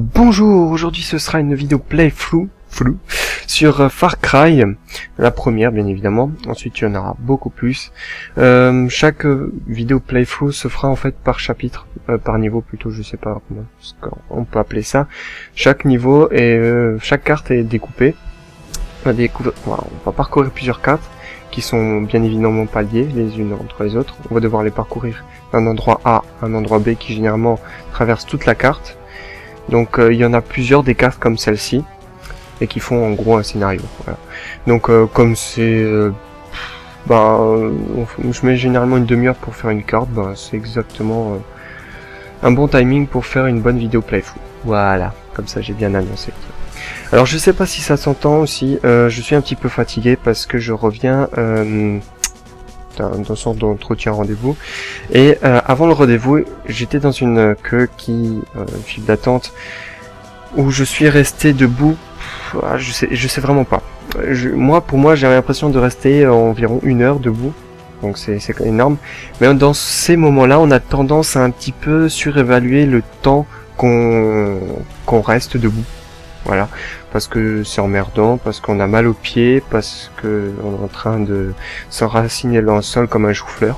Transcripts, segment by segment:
Bonjour, aujourd'hui ce sera une vidéo playthrough sur Far Cry, la première bien évidemment, ensuite il y en aura beaucoup plus. Chaque vidéo playthrough se fera en fait par chapitre, par niveau plutôt, je sais pas comment on peut appeler ça. Chaque niveau et chaque carte est découpée. On va parcourir plusieurs cartes qui sont bien évidemment pas liées les unes entre les autres. On va devoir les parcourir d'un endroit A à un endroit B qui généralement traverse toute la carte. Donc il y en a plusieurs des cartes comme celle-ci et qui font en gros un scénario. Voilà. Donc comme c'est je mets généralement une demi-heure pour faire une carte, c'est exactement un bon timing pour faire une bonne vidéo playthrough. Voilà, comme ça j'ai bien annoncé. Alors je sais pas si ça s'entend aussi, je suis un petit peu fatigué parce que je reviens d'un sort d'entretien rendez-vous, et avant le rendez-vous j'étais dans une queue une file d'attente où je suis resté debout. Je sais vraiment pas. Pour moi j'avais l'impression de rester environ 1 heure debout, donc c'est énorme, mais dans ces moments là on a tendance à un petit peu surévaluer le temps qu'on reste debout. Voilà, parce que c'est emmerdant, parce qu'on a mal aux pieds, parce que on est en train de s'enraciner dans le sol comme un chou-fleur.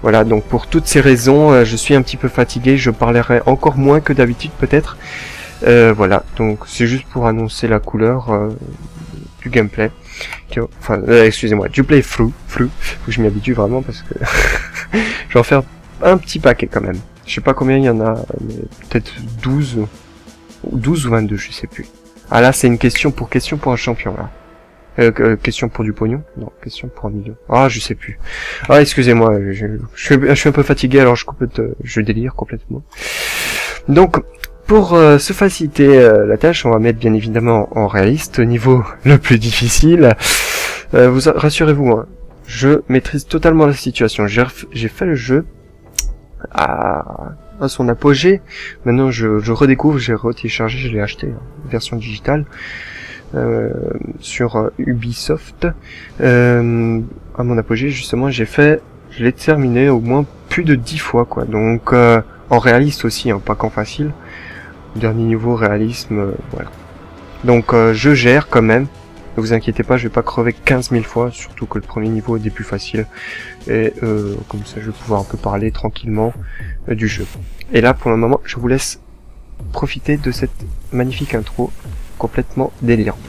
Voilà, donc pour toutes ces raisons, je suis un petit peu fatigué, je parlerai encore moins que d'habitude peut-être. Voilà, donc c'est juste pour annoncer la couleur du gameplay. Excusez-moi, du playthrough. Faut que je m'y habitue vraiment parce que je vais en faire un petit paquet quand même. Je sais pas combien il y en a, mais peut-être 12 ou 22, je sais plus. Ah là, c'est une question pour un champion, là. Question pour du pognon? Non, question pour 1 million. Ah, je sais plus. Ah, excusez-moi, je suis un peu fatigué, alors je délire complètement. Donc, pour se faciliter la tâche, on va mettre bien évidemment en réaliste, niveau le plus difficile. Rassurez-vous, hein, je maîtrise totalement la situation. J'ai fait le jeu à son apogée. Maintenant je redécouvre, j'ai retéléchargé, je l'ai acheté version digitale sur Ubisoft. À mon apogée justement, je l'ai terminé au moins plus de 10 fois quoi. Donc en réaliste aussi, pas qu'en facile. Dernier niveau réalisme, voilà. Donc je gère quand même. Ne vous inquiétez pas, je vais pas crever 15 000 fois, surtout que le premier niveau est des plus faciles. Et comme ça, je vais pouvoir un peu parler tranquillement du jeu. Et là, pour le moment, je vous laisse profiter de cette magnifique intro complètement délirante.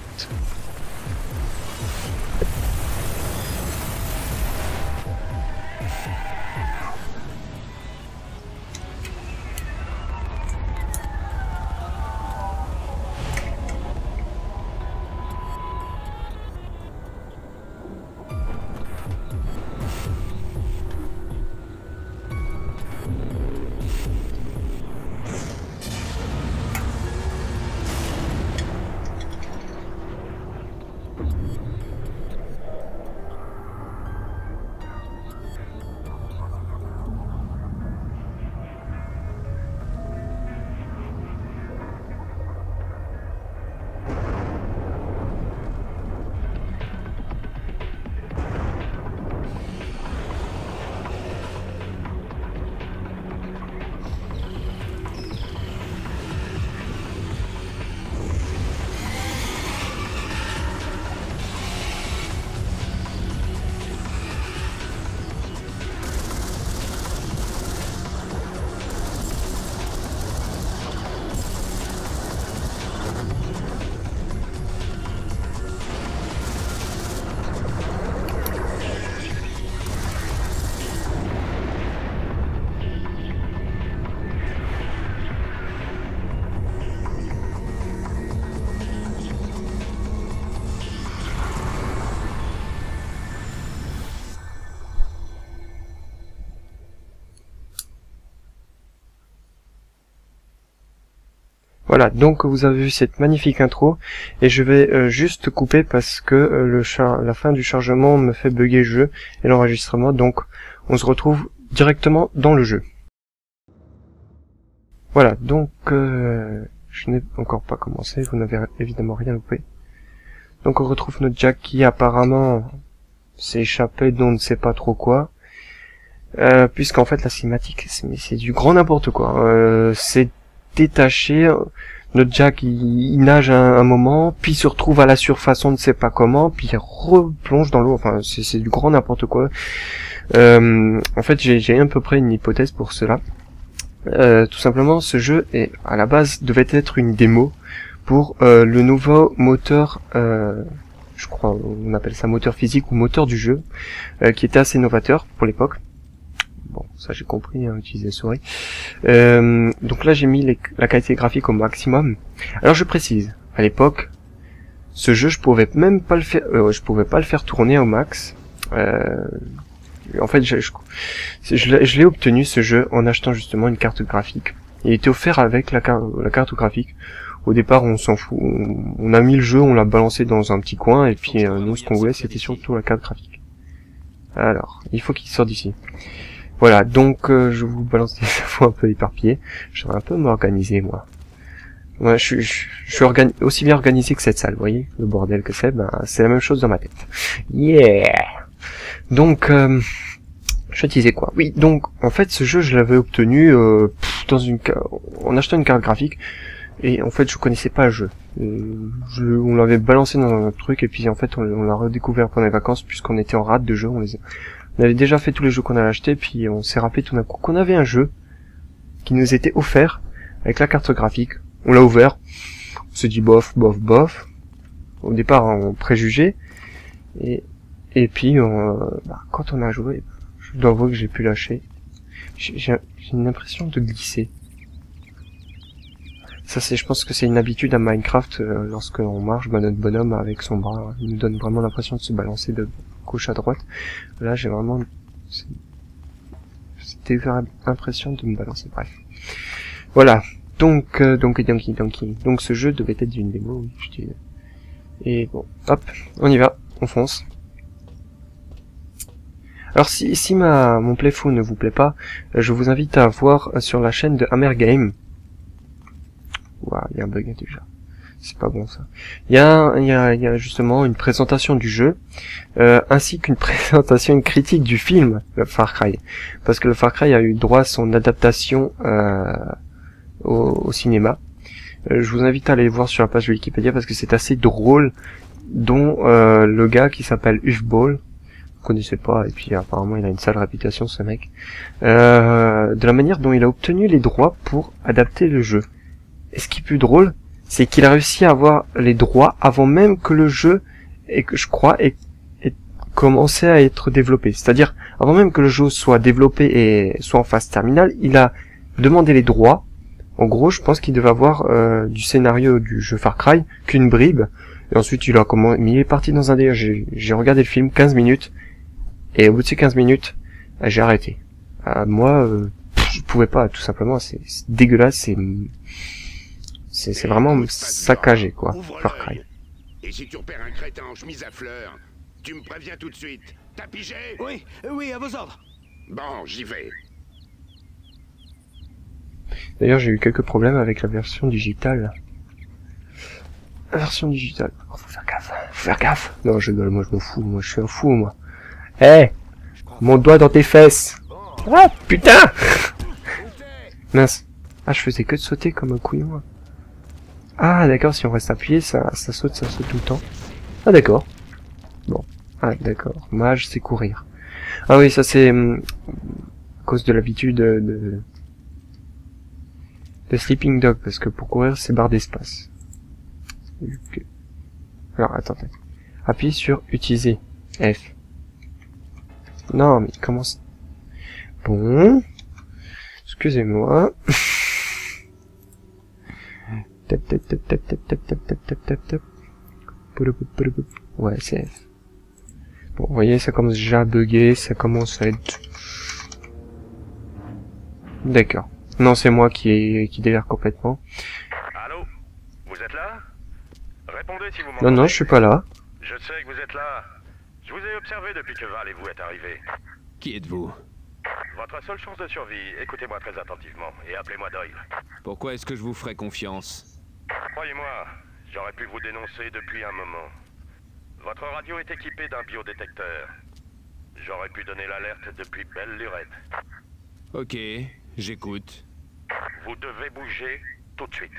Voilà, donc vous avez vu cette magnifique intro, et je vais juste couper parce que la fin du chargement me fait bugger le jeu et l'enregistrement, donc on se retrouve directement dans le jeu. Voilà, donc je n'ai encore pas commencé, vous n'avez évidemment rien loupé. Donc on retrouve notre Jack qui apparemment s'est échappé d'on ne sait pas trop quoi. Puisqu'en fait la cinématique c'est du grand n'importe quoi. C'est détaché notre Jack il nage un moment, puis se retrouve à la surface on ne sait pas comment, puis il replonge dans l'eau, enfin c'est du grand n'importe quoi. En fait j'ai à peu près une hypothèse pour cela. Tout simplement ce jeu est à la base devait être une démo pour le nouveau moteur, je crois on appelle ça moteur physique ou moteur du jeu, qui était assez novateur pour l'époque. Bon, ça j'ai compris, hein, utiliser souris. Donc là j'ai mis la qualité graphique au maximum. Alors je précise, à l'époque, ce jeu je pouvais même pas le faire, je pouvais pas le faire tourner au max. En fait, je l'ai obtenu ce jeu en achetant justement une carte graphique. Il était offert avec la carte graphique. Au départ, on s'en fout, on a mis le jeu, on l'a balancé dans un petit coin et puis nous ce qu'on voulait c'était surtout la carte graphique. Alors, il faut qu'il sorte d'ici. Voilà, donc je vous balance des infos un peu éparpillées. Je vais un peu m'organiser moi. Ouais, je suis aussi bien organisé que cette salle, vous voyez le bordel que c'est, ben c'est la même chose dans ma tête. Yeah. Donc je disais quoi? Oui, donc en fait ce jeu je l'avais obtenu en achetant une carte graphique et en fait je connaissais pas le jeu. On l'avait balancé dans un truc et puis en fait on l'a redécouvert pendant les vacances puisqu'on était en rate de jeu, on avait déjà fait tous les jeux qu'on avait achetés, puis on s'est rappelé tout d'un coup qu'on avait un jeu qui nous était offert avec la carte graphique. On l'a ouvert, on s'est dit bof, bof, bof. Au départ, on préjugé. Et puis, quand on a joué, je dois avouer que j'ai pu lâcher. J'ai une impression de glisser. Ça, je pense que c'est une habitude à Minecraft, lorsque on marche, notre bonhomme avec son bras, il nous donne vraiment l'impression de se balancer de gauche à droite. Là, j'ai vraiment c'était l'impression de me balancer. Bref. Voilà. Donc ce jeu devait être une démo, oui, je dis. Et bon, hop, on y va, on fonce. Alors si mon playthrough ne vous plaît pas, je vous invite à voir sur la chaîne de Hammer Game. Ouah, il y a un bug déjà. C'est pas bon ça. Il y a justement une présentation du jeu, ainsi qu'une présentation, une critique du film, le Far Cry. Parce que le Far Cry a eu droit à son adaptation au cinéma. Je vous invite à aller voir sur la page de Wikipédia parce que c'est assez drôle, dont le gars qui s'appelle Ufball, vous connaissez pas, et puis apparemment il a une sale réputation ce mec, de la manière dont il a obtenu les droits pour adapter le jeu. Et ce qui est plus drôle, c'est qu'il a réussi à avoir les droits avant même que le jeu, et que je crois, ait commencé à être développé. C'est-à-dire, avant même que le jeu soit développé et soit en phase terminale, il a demandé les droits. En gros, je pense qu'il devait avoir du scénario du jeu Far Cry qu'une bribe. Et ensuite, il est parti dans un délire. J'ai regardé le film 15 minutes. Et au bout de ces 15 minutes, j'ai arrêté. Moi, je pouvais pas, tout simplement. C'est dégueulasse. C'est vraiment saccagé, quoi. Far Cry. Et si tu repères un crétin en chemise à fleurs, tu me préviens tout de suite. T'as pigé? Oui, à vos ordres. Bon, j'y vais. D'ailleurs, j'ai eu quelques problèmes avec la version digitale. La version digitale. Oh, faut faire gaffe. Faut faire gaffe. Non, je rigole, moi je m'en fous. Moi, je suis un fou, moi. Hé, mon doigt dans tes fesses. Ah, putain. Mince. Ah, je faisais que de sauter comme un couillon. Ah, d'accord, si on reste appuyé, ça saute tout le temps. Ah, d'accord. Bon. Ah, d'accord. Mage, c'est courir. Ah oui, ça c'est à cause de l'habitude de Sleeping Dog, parce que pour courir, c'est barre d'espace. Alors, attendez. Appuyez sur utiliser. F. Non, mais comment ça... Bon. Excusez-moi. Tap, tap, tap, tap, tap, tap, tap, tap, tap, tap, tap. Ouais, c'est F. Bon, vous voyez, ça commence déjà à bugger, ça commence à être... D'accord. Non, c'est moi qui délire complètement. Allô? Vous êtes là? Répondez si vous m'entendez. Non, non, je suis pas là. Je sais que vous êtes là. Je vous ai observé depuis que Val et vous êtes arrivés. Qui êtes-vous? Votre seule chance de survie, écoutez-moi très attentivement et appelez-moi Doyle. Pourquoi est-ce que je vous ferais confiance? Croyez-moi, j'aurais pu vous dénoncer depuis un moment. Votre radio est équipée d'un biodétecteur. J'aurais pu donner l'alerte depuis belle lurette. Ok, j'écoute. Vous devez bouger tout de suite.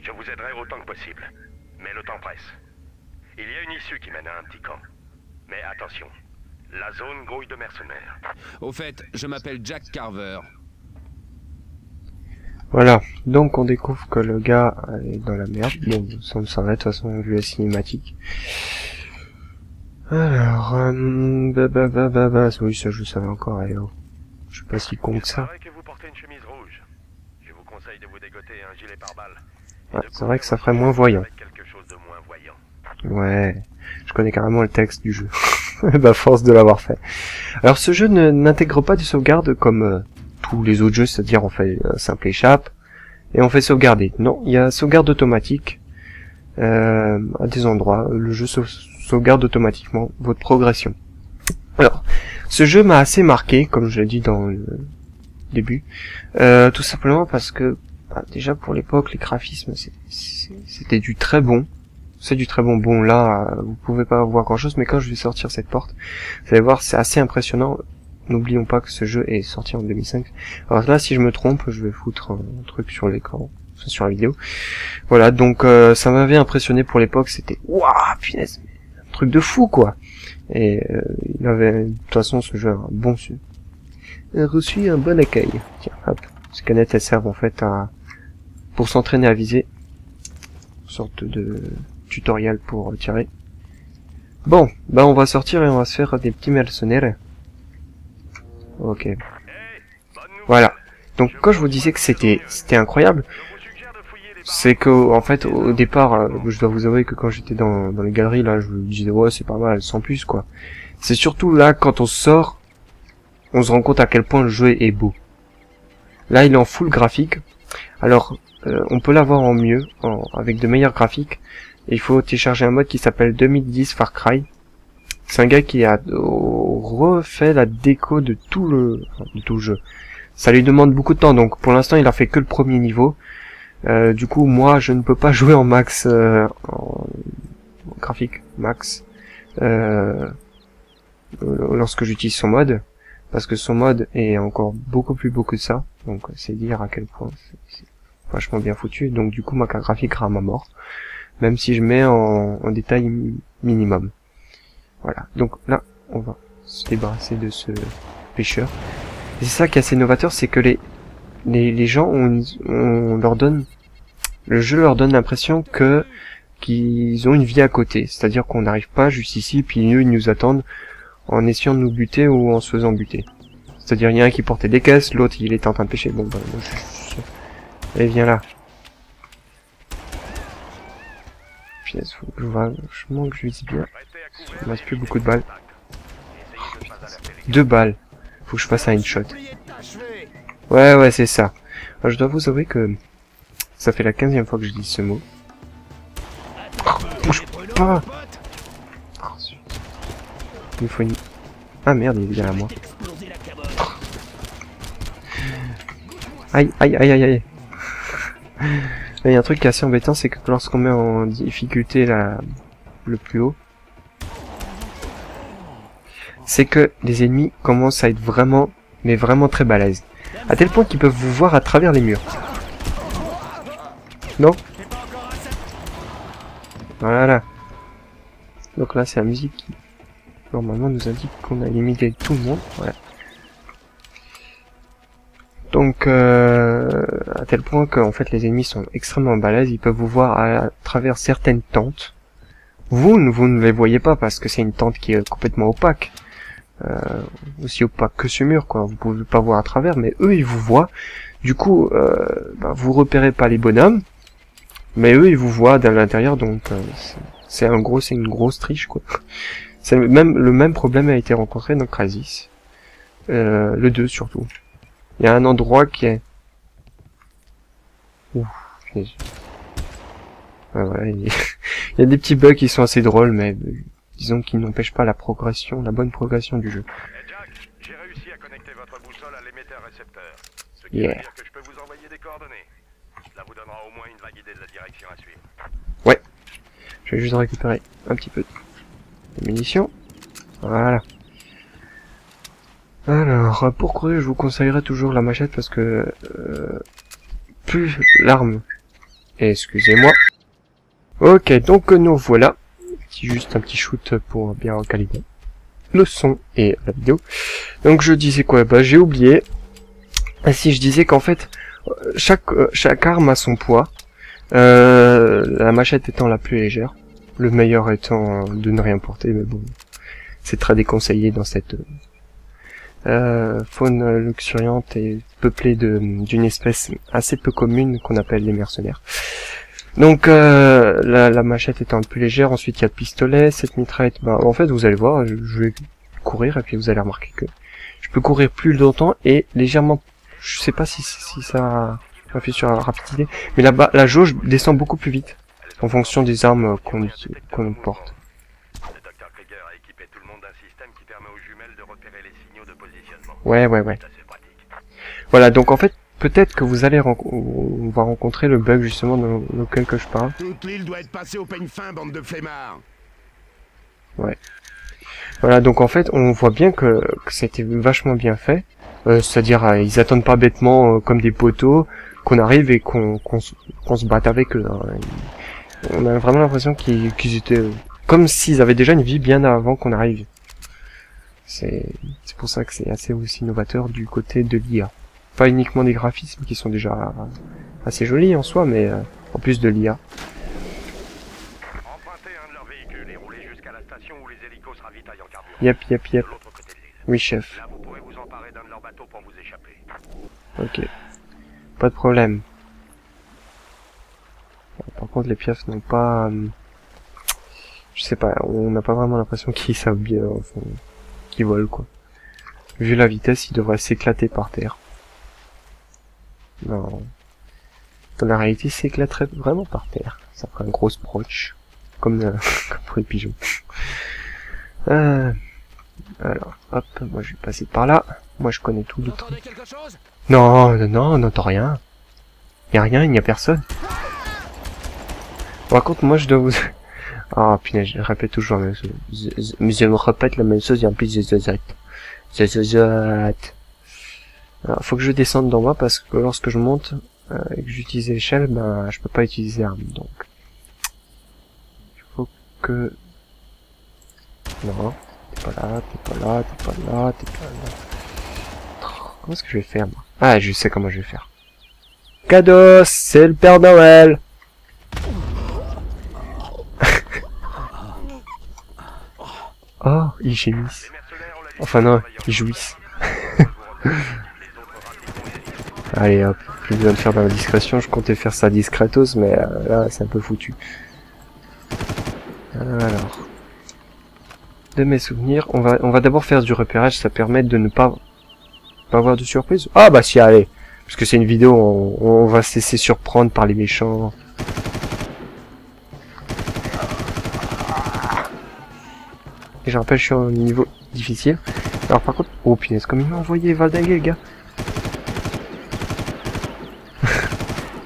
Je vous aiderai autant que possible. Mais le temps presse. Il y a une issue qui mène à un petit camp. Mais attention, la zone grouille de mercenaires. Au fait, je m'appelle Jack Carver. Voilà, donc on découvre que le gars est dans la merde. Bon, ça me semble de toute façon vu la cinématique. Alors, oui, ça je savais encore, et oh. Je suis pas si con que ça. C'est vrai que vous portez une chemise rouge. Je vous conseille de vous dégoter un gilet pare-balles. Ouais, c'est vrai que ça ferait moins voyant. Avec quelque chose de moins voyant. Ouais, je connais carrément le texte du jeu. Bah, force de l'avoir fait. Alors ce jeu n'intègre pas de sauvegarde comme tous les autres jeux, c'est-à-dire on fait un simple échappe et on fait sauvegarder. Non, il y a sauvegarde automatique à des endroits. Le jeu sauvegarde automatiquement votre progression. Alors, ce jeu m'a assez marqué, comme je l'ai dit dans le début, tout simplement parce que déjà pour l'époque les graphismes c'était du très bon. C'est du très bon. Bon là, vous pouvez pas voir grand chose, mais quand je vais sortir cette porte, vous allez voir, c'est assez impressionnant. N'oublions pas que ce jeu est sorti en 2005. Alors là, si je me trompe, je vais foutre un truc sur l'écran, enfin, sur la vidéo. Voilà, donc ça m'avait impressionné pour l'époque. C'était waouh, punaise, un truc de fou quoi. Et il avait de toute façon ce jeu un bon reçu un bon accueil. Tiens, hop, ces canettes elles servent en fait pour s'entraîner à viser, une sorte de tutoriel pour tirer. Bon, bah on va sortir et on va se faire des petits mercenaires. Ok. Voilà. Donc quand je vous disais que c'était incroyable, c'est que en fait au départ, je dois vous avouer que quand j'étais dans les galeries là, je me disais ouais c'est pas mal, sans plus quoi. C'est surtout là quand on sort, on se rend compte à quel point le jeu est beau. Là il est en full graphique. Alors on peut l'avoir en mieux, avec de meilleurs graphiques. Il faut télécharger un mode qui s'appelle 2010 Far Cry. C'est un gars qui a refait la déco de tout le jeu. Ça lui demande beaucoup de temps, donc pour l'instant il a fait que le premier niveau. Du coup moi je ne peux pas jouer en max, en graphique max, lorsque j'utilise son mode, parce que son mode est encore beaucoup plus beau que ça. Donc c'est dire à quel point c'est vachement bien foutu. Donc du coup ma carte graphique rame à mort, même si je mets en détail minimum. Voilà, donc là on va se débarrasser de ce pêcheur. Et c'est ça qui est assez novateur, c'est que les gens on leur donne, le jeu leur donne l'impression qu'ils ont une vie à côté, c'est-à-dire qu'on n'arrive pas juste ici puis eux ils nous attendent en essayant de nous buter ou en se faisant buter. C'est-à-dire il y a un qui portait des caisses, l'autre il était en train de pêcher. Bon bah moi allez viens là. Punaise, faut que je manque, je vise bien. Il me reste plus beaucoup de balles. 2 balles. Faut que je fasse un shot. Ouais c'est ça. Alors, je dois vous avouer que ça fait la 15e fois que je dis ce mot. Bouge pas. Il faut une... Ah merde, il est derrière moi. Aïe. Il y a un truc qui est assez embêtant, c'est que lorsqu'on met en difficulté le plus haut, c'est que les ennemis commencent à être vraiment, mais vraiment très balèzes. À tel point qu'ils peuvent vous voir à travers les murs. Non? Voilà. Donc là, c'est la musique qui, normalement, nous indique qu'on a limité tout le monde. Voilà. Donc, à tel point que, en fait, les ennemis sont extrêmement balèzes. Ils peuvent vous voir à travers certaines tentes. Vous ne les voyez pas parce que c'est une tente qui est complètement opaque. Aussi opaque que ce mur, quoi. Vous pouvez pas voir à travers, mais eux, ils vous voient. Du coup, vous repérez pas les bonhommes, mais eux, ils vous voient dans l'intérieur, donc c'est une grosse triche, quoi. C'est le même problème a été rencontré dans Crysis, le 2 surtout. Il y a un endroit qui est... Ouh, voilà, il y a des petits bugs qui sont assez drôles, mais disons qu'ils n'empêchent pas la bonne progression du jeu. Jack, j'ai réussi à connecter votre boussole à l'émetteur-récepteur. Ce qui veut dire que je peux vous envoyer des coordonnées. Cela vous donnera au moins une vague idée de la direction à suivre. Ouais. Je vais juste récupérer un petit peu de munitions. Voilà. Alors, pour courir, je vous conseillerais toujours la machette parce que plus l'arme Excusez-moi. Ok, donc nous voilà. Juste un petit shoot pour bien recalibrer le son et la vidéo. Donc je disais quoi? Bah j'ai oublié. Si je disais qu'en fait chaque arme a son poids. La machette étant la plus légère, le meilleur étant de ne rien porter, mais bon, c'est très déconseillé dans cette faune luxuriante et peuplée d'une espèce assez peu commune qu'on appelle les mercenaires. Donc la machette étant la plus légère, ensuite il y a le pistolet, cette mitraillette, bah en fait vous allez voir, je vais courir et puis vous allez remarquer que je peux courir plus longtemps et légèrement, je sais pas si ça appuie sur la rapidité, mais là-bas la jauge descend beaucoup plus vite en fonction des armes qu'on porte. Le docteur Krieger a équipé tout le monde d'un système qui permet aux jumelles de repérer les signaux de positionnement. Ouais. C'est assez pratique. Voilà, donc en fait, peut-être que vous allez on va rencontrer le bug justement dans lequel que je parle. Toute l'île doit être passée au peigne fin, bande de flemmards. Ouais. Voilà, donc en fait, on voit bien que c'était vachement bien fait. C'est-à-dire, ils attendent pas bêtement comme des poteaux qu'on arrive et qu'on se batte avec eux. Hein. On a vraiment l'impression qu'ils étaient comme s'ils avaient déjà une vie bien avant qu'on arrive. C'est pour ça que c'est assez aussi novateur du côté de l'IA. Pas uniquement des graphismes qui sont déjà assez jolis en soi, mais en plus de l'IA. Empruntez un de leurs véhicules et roulez jusqu'à la station où les hélicos se ravitaillent en carburant. Yep. De l'autre côté de l'île. Oui, chef. Là, vous pourrez vous emparer d'un de leurs bateaux pour vous échapper. Ok. Pas de problème. Par contre, les piafs n'ont pas... je sais pas, on n'a pas vraiment l'impression qu'ils savent bien, enfin, qu'ils volent, quoi. Vu la vitesse, ils devraient s'éclater par terre. Non. Dans la réalité, ils s'éclateraient vraiment par terre. Ça ferait un gros sproch. Comme, comme pour les pigeons. Alors, hop, moi je vais passer par là. Moi je connais tout le truc. Non, on n'entend rien. Y a rien, il n'y a personne. Par contre, moi je dois vous... Ah, punaise, je répète toujours la même chose. Je me répète la même chose et en plus zazat. Alors, faut que je descende dans moi parce que lorsque je monte et que j'utilise l'échelle, ben je peux pas utiliser l'arme, donc. Il faut que... Non, t'es pas là. Comment est-ce que je vais faire, moi? Ah, je sais comment je vais faire. Cadeau, c'est le Père Noël. Oh, ils gémissent. Enfin non, ils jouissent. Allez hop, plus besoin de faire dans la discrétion, je comptais faire ça discretos, mais là c'est un peu foutu. Alors, de mes souvenirs, on va d'abord faire du repérage, ça permet de ne pas avoir de surprise. Ah bah si, allez, parce que c'est une vidéo, on va se laisser surprendre par les méchants. Et je rappelle, je suis au niveau difficile. Alors par contre, oh punaise, comme il m'a envoyé valdinguer, le gars.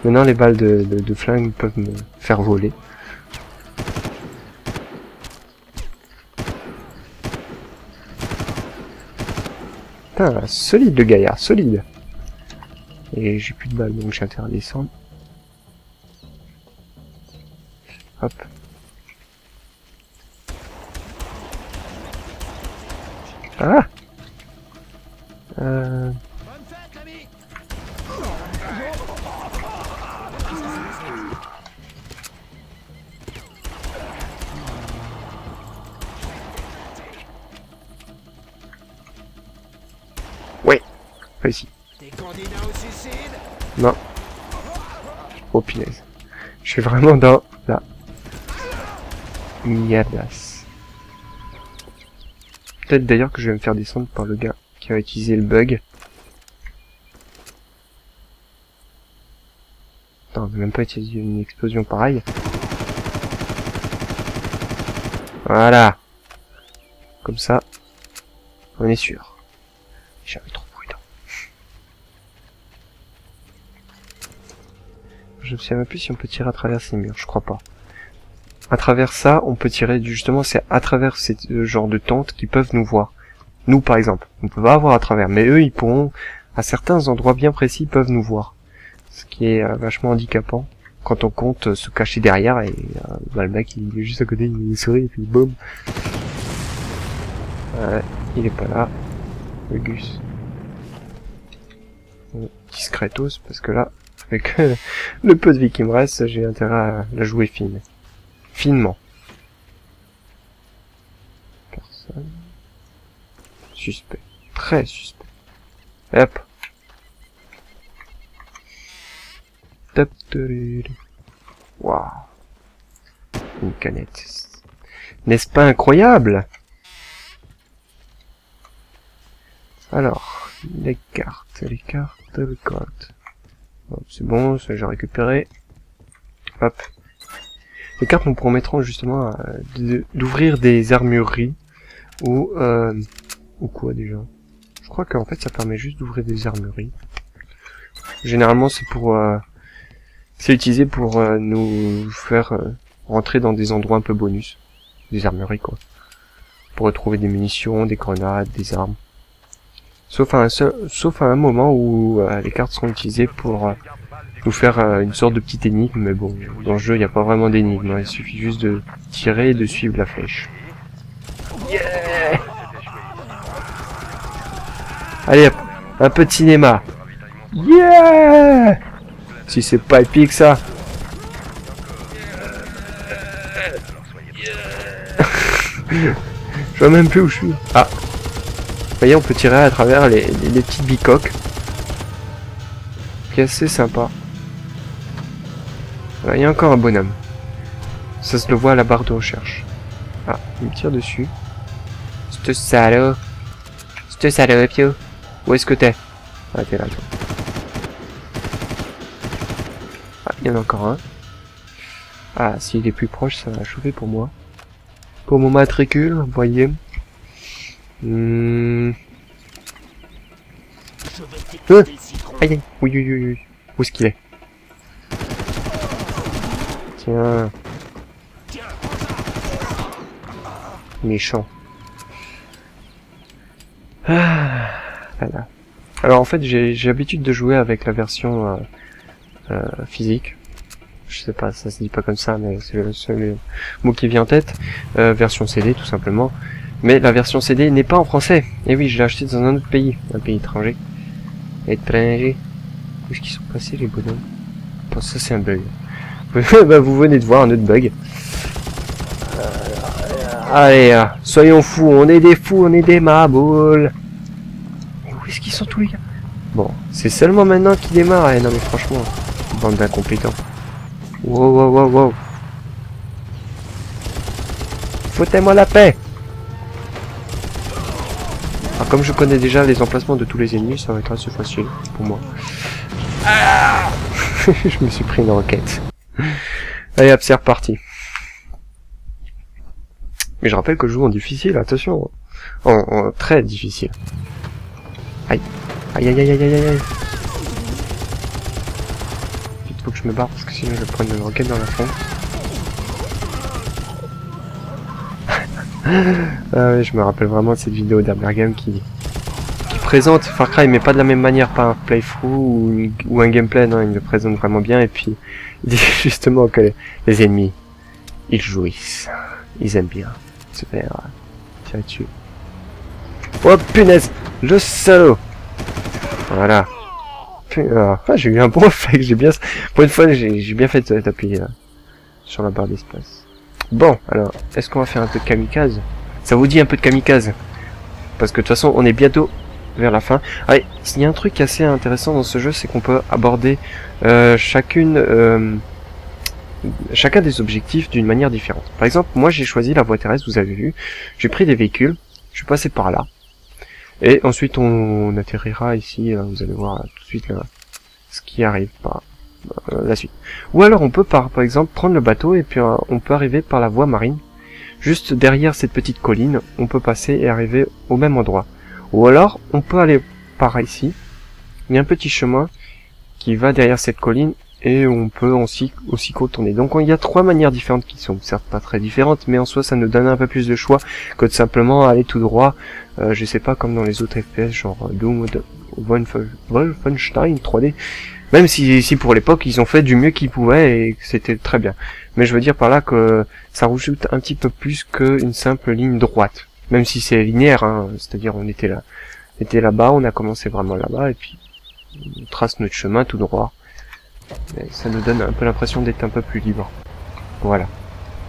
Maintenant, les balles de flingue peuvent me faire voler. Putain, solide le gaillard, solide. Et j'ai plus de balles, donc j'ai intérêt à descendre. Hop. Ah! Ouais, réussi. Non. Oh punaise. Je suis vraiment dans la mierdasse. Peut-être d'ailleurs que je vais me faire descendre par le gars qui a utilisé le bug. Attends, on n'a même pas utilisé une explosion pareille. Voilà. Comme ça, on est sûr. J'avais trop prudent. Je ne sais même plus si on peut tirer à travers ces murs, je crois pas. À travers ça, on peut tirer, justement, c'est à travers ce genre de tentes qu'ils peuvent nous voir. Nous, par exemple, on peut pas voir à travers, mais eux, ils pourront, à certains endroits bien précis, ils peuvent nous voir. Ce qui est vachement handicapant quand on compte se cacher derrière et bah, le mec il est juste à côté, il sourit et puis boum. Ouais, il est pas là. Le Gus. Discretos, parce que là, avec le peu de vie qui me reste, j'ai intérêt à la jouer fine. Finement. Personne. Suspect. Très suspect. Hop. Top. Waouh. Une canette. N'est-ce pas incroyable? Alors, les cartes. C'est bon, ça j'ai récupéré. Hop. Les cartes nous permettront justement d'ouvrir des armureries ou quoi déjà. Je crois qu'en fait ça permet juste d'ouvrir des armureries. Généralement c'est pour c'est utilisé pour nous faire rentrer dans des endroits un peu bonus, des armureries quoi, pour retrouver des munitions, des grenades, des armes. Sauf à un moment où les cartes seront utilisées pour nous faire une sorte de petite énigme, mais bon, dans le jeu il n'y a pas vraiment d'énigme, hein, il suffit juste de tirer et de suivre la flèche. Yeah. Allez hop, un peu de cinéma. Yeah. Si c'est pas épique ça. Je vois même plus où je suis. Ah. Vous voyez, on peut tirer à travers les petites bicoques. Qui est assez sympa. Voilà, il y a encore un bonhomme. Ça se le voit à la barre de recherche. Ah, il me tire dessus. C'est salaud. C'est salaud, Pio. Où est-ce que t'es? Ah, t'es là, toi. Ah, il y en a encore un. Ah, s'il est plus proche, ça va chauffer pour moi. Pour mon matricule, vous voyez. Aïe, aïe, oui. Où est-ce qu'il est? Tiens. Méchant. Ah, voilà. Alors en fait, j'ai l'habitude de jouer avec la version physique. Je sais pas, ça se dit pas comme ça, mais c'est le seul mot qui vient en tête. Version CD, tout simplement. Mais la version CD n'est pas en français. Et oui, je l'ai acheté dans un autre pays. Un pays étranger. Étranger. Où est-ce qu'ils sont passés, les bonhommes? Bon, ça, c'est un bug. Bah, vous venez de voir un autre bug. Allez, soyons fous. On est des fous, on est des maboules. Mais où est-ce qu'ils sont tous les gars? Bon, c'est seulement maintenant qu'ils démarrent. Eh, non, mais franchement, bande d'incompétents. Wow. Foutez-moi la paix. Alors, comme je connais déjà les emplacements de tous les ennemis, ça va être assez facile pour moi. Ah. Je me suis pris une enquête. Allez hop, c'est reparti. Mais je rappelle que je joue en difficile, attention. En très difficile. Aïe. Aïe. Il faut que je me barre parce que sinon je vais prendre une roquette dans la fond. Ah ouais, je me rappelle vraiment de cette vidéo d'Amergame qui présente Far Cry, mais pas de la même manière, pas un playthrough ou un gameplay, non, il le présente vraiment bien, et puis il dit justement que les ennemis, ils jouissent, ils aiment bien se faire tirer dessus. Oh punaise, le salaud. Voilà. Ah, j'ai eu un bon réflexe, j'ai bien, pour une fois j'ai bien fait d'appuyer sur la barre d'espace. Bon, alors, est-ce qu'on va faire un peu de kamikaze? Ça vous dit un peu de kamikaze? Parce que de toute façon, on est bientôt vers la fin. Allez, il y a un truc assez intéressant dans ce jeu, c'est qu'on peut aborder chacun des objectifs d'une manière différente. Par exemple, moi j'ai choisi la voie terrestre, vous avez vu. J'ai pris des véhicules, je suis passé par là. Et ensuite on atterrira ici, vous allez voir tout de suite là, ce qui arrive par la suite. Ou alors on peut par exemple prendre le bateau et puis on peut arriver par la voie marine. Juste derrière cette petite colline, on peut passer et arriver au même endroit. Ou alors on peut aller par ici. Il y a un petit chemin qui va derrière cette colline et on peut aussi contourner. Donc il y a trois manières différentes qui sont certes pas très différentes, mais en soi ça nous donne un peu plus de choix que de simplement aller tout droit. Je sais pas, comme dans les autres FPS genre Doom ou Wolfenstein 3D. Même si pour l'époque, ils ont fait du mieux qu'ils pouvaient et que c'était très bien. Mais je veux dire par là que ça rajoute un petit peu plus qu'une simple ligne droite. Même si c'est linéaire, hein, c'est-à-dire on était là-bas, on a commencé vraiment là-bas, et puis on trace notre chemin tout droit. Et ça nous donne un peu l'impression d'être un peu plus libre. Voilà.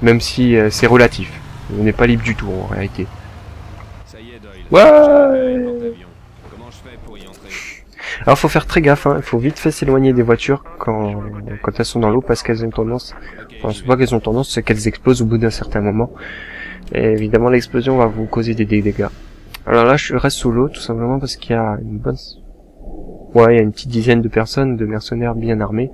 Même si c'est relatif. On n'est pas libre du tout en réalité. Ça y est, Doyle. Ouais. Comment je fais pour y entrer? Alors faut faire très gaffe, hein. Il faut vite fait s'éloigner des voitures quand elles sont dans l'eau parce qu'elles ont tendance, enfin c'est pas qu'elles ont tendance, c'est qu'elles explosent au bout d'un certain moment. Et évidemment l'explosion va vous causer des dégâts. Alors là je reste sous l'eau tout simplement parce qu'il y a une bonne... Ouais, il y a une petite dizaine de personnes, de mercenaires bien armés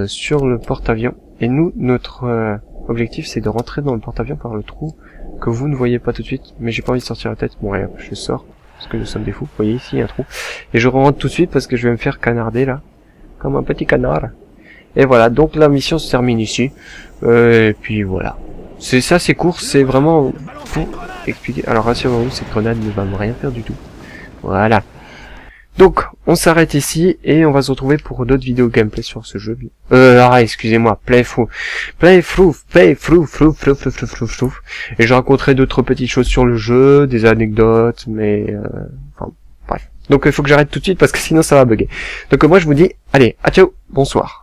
sur le porte-avions. Et nous, notre objectif c'est de rentrer dans le porte-avions par le trou que vous ne voyez pas tout de suite, mais j'ai pas envie de sortir la tête. Bon allez, je sors. Parce que nous sommes des fous. Vous voyez ici, il y a un trou. Et je rentre tout de suite parce que je vais me faire canarder là. Comme un petit canard. Et voilà, donc la mission se termine ici. Et puis voilà. C'est ça, c'est court, c'est vraiment pour expliquer. Alors rassurez-vous, cette grenade ne va me rien faire du tout. Voilà. Donc, on s'arrête ici et on va se retrouver pour d'autres vidéos gameplay sur ce jeu. Excusez-moi, playthrough. Et je raconterai d'autres petites choses sur le jeu, des anecdotes, mais enfin, bref. Donc il faut que j'arrête tout de suite parce que sinon ça va bugger. Donc moi je vous dis, allez, à ciao, bonsoir.